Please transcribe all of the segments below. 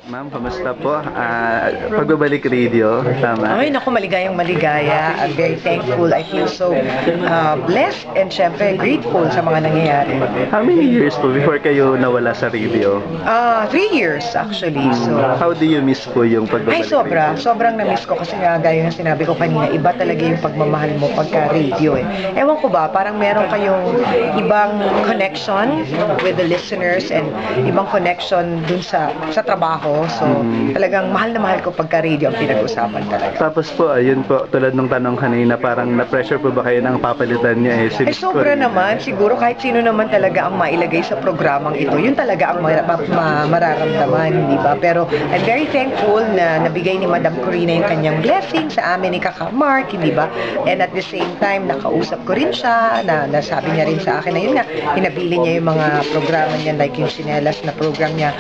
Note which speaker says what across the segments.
Speaker 1: Ma'am, kamusta po? Pagbabalik radio, tama?
Speaker 2: Ay, naku, maligayang maligaya. I'm very thankful. I feel so blessed and syempre grateful sa mga nangyayari.
Speaker 1: How many years po before kayo nawala sa radio?
Speaker 2: 3 years actually. So,
Speaker 1: How do you miss po yung
Speaker 2: ay,
Speaker 1: pagbabalik
Speaker 2: sobra. Sobrang na-miss ko kasi nga, gaya ng sinabi ko kanina, iba talaga yung pagmamahal mo pagka radio eh. Ewan ko ba, parang meron kayong ibang connection with the listeners and ibang connection dun sa trabaho. So, talagang mahal na mahal ko pagka radio ang pinag-usapan talaga.
Speaker 1: Tapos po, ayun po, tulad nung tanong kanina, parang na-pressure po ba kayo ng papalitan niya eh?
Speaker 2: Ay, sobra naman. Siguro kahit sino naman talaga ang mailagay sa programang ito, yun talaga ang mararamdaman, di ba? Pero I'm very thankful na nabigay ni Madam Corina yung kanyang blessing sa amin ni Kaka Mark, di ba? And at the same time, nakausap ko rin siya, na nasabi niya rin sa akin na yun nga, hinabili niya yung mga programa niya, like yung Sinelas na program niya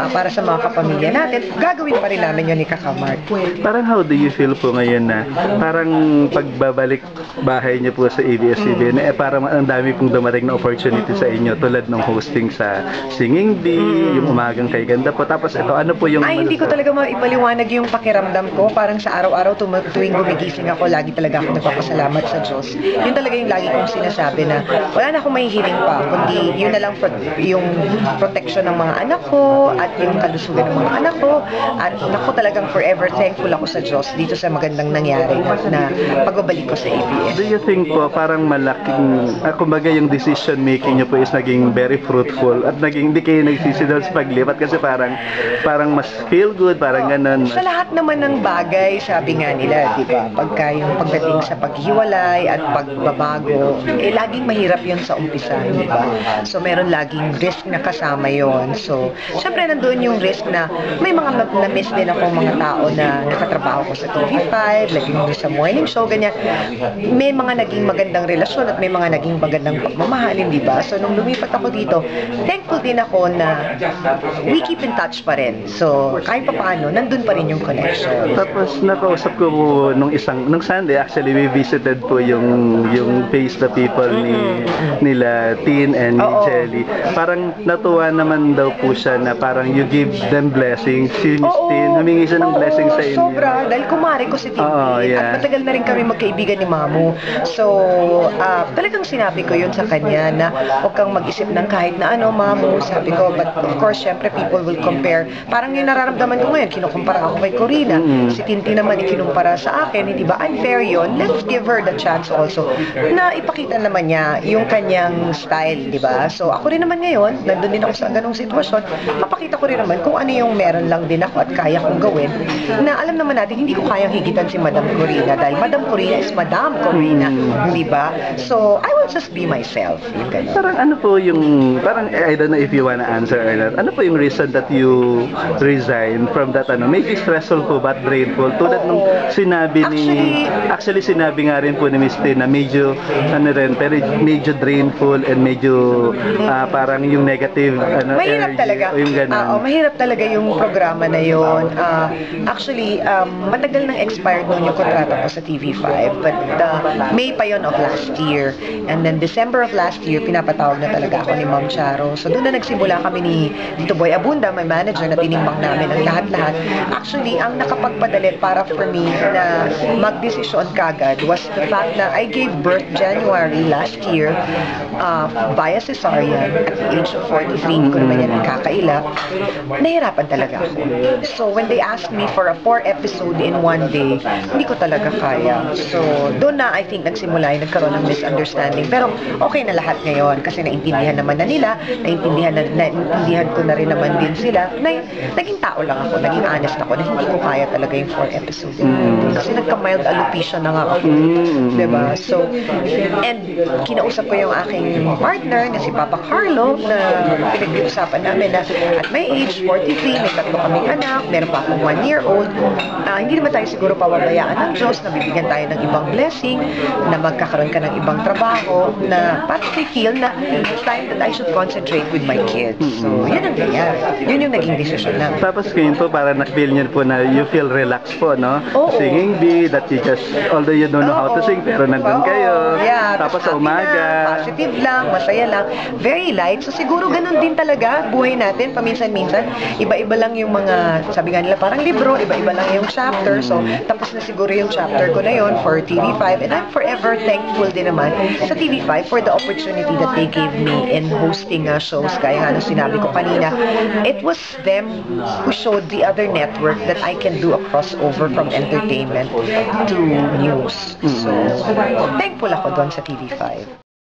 Speaker 2: para sa mga kapamilya natin. Gagawin pa rin namin yun ni Kaka Mark.
Speaker 1: Parang how do you feel po ngayon na parang pagbabalik bahay niyo po sa ABS-CBN, parang ang dami pong dumating na opportunity sa inyo tulad ng hosting sa Singing Bee, yung umagang kay ganda po. Tapos ito, ano po yung...
Speaker 2: Ay, hindi ko talaga maipaliwanag yung pakiramdam ko. Parang sa araw-araw tuwing gumigising ako, lagi talaga ako nagpapasalamat sa Diyos. Yun talaga yung lagi kong sinasabi na wala na akong mahihiling pa, kundi yun na lang yung protection ng mga anak ko at yung kalusugan ng mga anak ko. At naku, talagang forever thankful ako sa Diyos dito sa magandang nangyari na pagbabalik ko sa ABS.
Speaker 1: Do you think po parang malaking, kumbaga yung decision making niyo po is naging very fruitful at naging hindi kayo nagsisidol sa paglipat kasi parang mas feel good, parang ganun.
Speaker 2: Sa lahat naman ng bagay, sabi nga nila, di ba? Pagka yung pagdating sa paghiwalay at pagbabago, laging mahirap yun sa umpisa, di ba? So, meron laging risk na kasama yon. So, syempre nandun yung risk na may mga na-miss din ako mga tao na nakatrabaho ko sa TV5, laging sa morning show, ganyan. May mga naging magandang relasyon at may mga naging magandang pagmamahalin, di ba? So, nung lumipat ako dito, thankful din ako na we keep in touch pa rin. So, kahit pa paano, nandun pa rin yung connection.
Speaker 1: Tapos nakausap ko po nung Sunday, actually we visited po yung Face the People nila Tin and ni Jelly. Parang natuwa naman daw po siya na parang you give them blessings. Si Miss Tin, humingi siya ng blessing sa inyo.
Speaker 2: Sobra, dahil kumari ko si Tin at matagal na rin kami magkaibigan ni Mamu. So, talagang sinabi ko yun sa kanya na huwag kang mag-isip ng kahit na ano, Mamu, sabi ko, but of course, syempre people will compare. Parang yung nararamdaman ko ngayon, kinukumpara ako kay Corina. Si Tintin naman ikinumpara sa akin, hindi ba unfair yun? Let's give her the chance also na ipakita naman niya yung kanyang style, di ba? So, ako rin naman ngayon, nandun din ako sa ganung sitwasyon, papakita ko rin naman kung ano yung meron lang din ako at kaya kong gawin na alam naman natin, hindi ko kayang higitan si Madam Corina dahil Madam Corina is Madam Corina, di ba? So, I will just be myself. Yung ganun.
Speaker 1: Parang ano po yung, parang I don't know if you wanna answer or not, ano po yung reason that you resign from that maybe stressful po but drainful tulad nung sinabi actually sinabi nga rin po ni Miss Tin na medyo pero medyo drainful and medyo parang yung negative
Speaker 2: mahirap
Speaker 1: energy,
Speaker 2: talaga.
Speaker 1: yung ganun.
Speaker 2: Mahirap talaga yung programa na yon. Actually, matagal nang expired noon yung kontrata ko sa TV5 but May pa yon of last year. And then December of last year, pinapatawag na talaga ako ni Ma'am Charo. So doon na nagsimula kami ni Tito Boy Abunda, my manager, na tinimbang namin ang lahat-lahat. Actually, ang nakapagpadali para for me na magdesisyon kagad was the fact na I gave birth January last year via cesarean at the age of 43. Hindi ko naman yan kakaila. Nahirapan talaga ako. So when they asked me for a 4 episode in one day, hindi ko talaga kaya. So doon na I think nagsimula yung nagkaroon ng misunderstanding. Pero okay na lahat ngayon kasi naintindihan naman na nila, naintindihan ko na rin naman din sila na naging tao lang ako, naging honest ako na hindi ko kaya talaga yung 4 episodes. Kasi nagka-mild alopecia na nga ako. Diba? So, and kinausap ko yung aking partner na si Papa Carlo na pinag-iusapan namin na at my age, 43, may 3 kaming anak, meron pa akong 1-year-old. Hindi naman tayo siguro pababayaan ng Diyos na bibigyan tayo ng ibang blessing, na magkakaroon ka ng ibang trabaho, na parang I feel na it's time that I should concentrate with my kids. So, yun ang nangyari. Yun yung naging decision namin.
Speaker 1: Tapos ngayon po, parang na-feel niyo po na you feel relaxed po, no? Singing Bee, that you just, although you don't know how to sing, pero nandun kayo.
Speaker 2: Yeah,
Speaker 1: Tapos sa umaga.
Speaker 2: positive lang, masaya lang, very light. So siguro ganun din talaga buhay natin paminsan-minsan. Iba-iba iba-iba lang yung mga, sabi nga nila, parang libro, iba-iba lang yung chapter. So, tapos na siguro yung chapter ko na yon for TV5. And I'm forever thankful din naman sa TV5 for the opportunity that they gave me in hosting shows. Kaya nga, nung sinabi ko kanina, it was them who showed the other network that I can do a crossover from entertainment to news. So, thankful ako doon sa TV5.